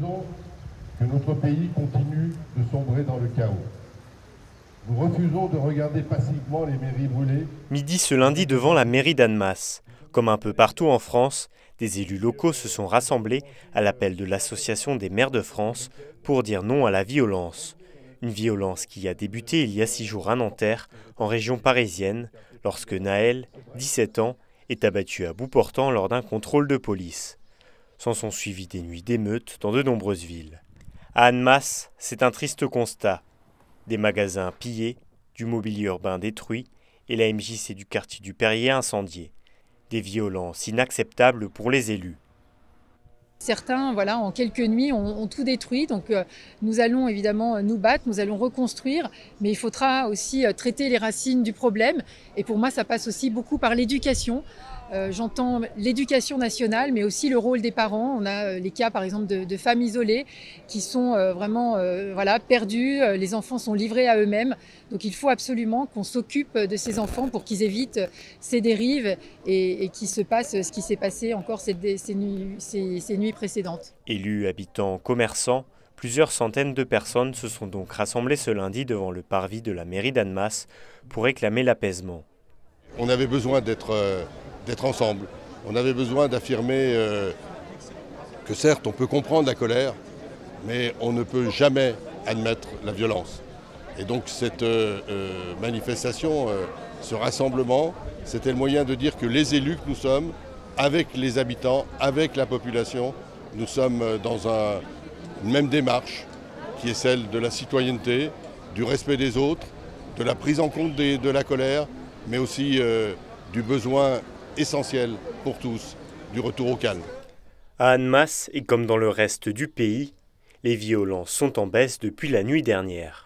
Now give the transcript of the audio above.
refusons que notre pays continue de sombrer dans le chaos. Nous refusons de regarder passivement les mairies brûlées. Midi ce lundi devant la mairie d'Annemasse. Comme un peu partout en France, des élus locaux se sont rassemblés à l'appel de l'Association des maires de France pour dire non à la violence. Une violence qui a débuté il y a 6 jours à Nanterre, en région parisienne, lorsque Naël, 17 ans, est abattu à bout portant lors d'un contrôle de police. S'en sont suivies des nuits d'émeutes dans de nombreuses villes. À Annemasse, c'est un triste constat. Des magasins pillés, du mobilier urbain détruit et la MJC du quartier du Perrier incendiée. Des violences inacceptables pour les élus. Certains, voilà, en quelques nuits, ont tout détruit. Donc nous allons évidemment nous battre, nous allons reconstruire, mais il faudra aussi traiter les racines du problème. Et pour moi, ça passe aussi beaucoup par l'éducation. J'entends l'éducation nationale, mais aussi le rôle des parents. On a les cas, par exemple, de femmes isolées qui sont vraiment voilà, perdues. Les enfants sont livrés à eux-mêmes. Donc il faut absolument qu'on s'occupe de ces enfants pour qu'ils évitent ces dérives et qu'il se passe ce qui s'est passé encore ces nuits précédentes. Élus, habitants, commerçants, plusieurs centaines de personnes se sont donc rassemblées ce lundi devant le parvis de la mairie d'Annemasse pour réclamer l'apaisement. On avait besoin d'être ensemble. On avait besoin d'affirmer que certes, on peut comprendre la colère, mais on ne peut jamais admettre la violence. Et donc cette manifestation, ce rassemblement, c'était le moyen de dire que les élus que nous sommes, avec les habitants, avec la population, nous sommes dans une même démarche qui est celle de la citoyenneté, du respect des autres, de la prise en compte de la colère, mais aussi du besoin essentiel pour tous, du retour au calme. À Annemasse, et comme dans le reste du pays, les violences sont en baisse depuis la nuit dernière.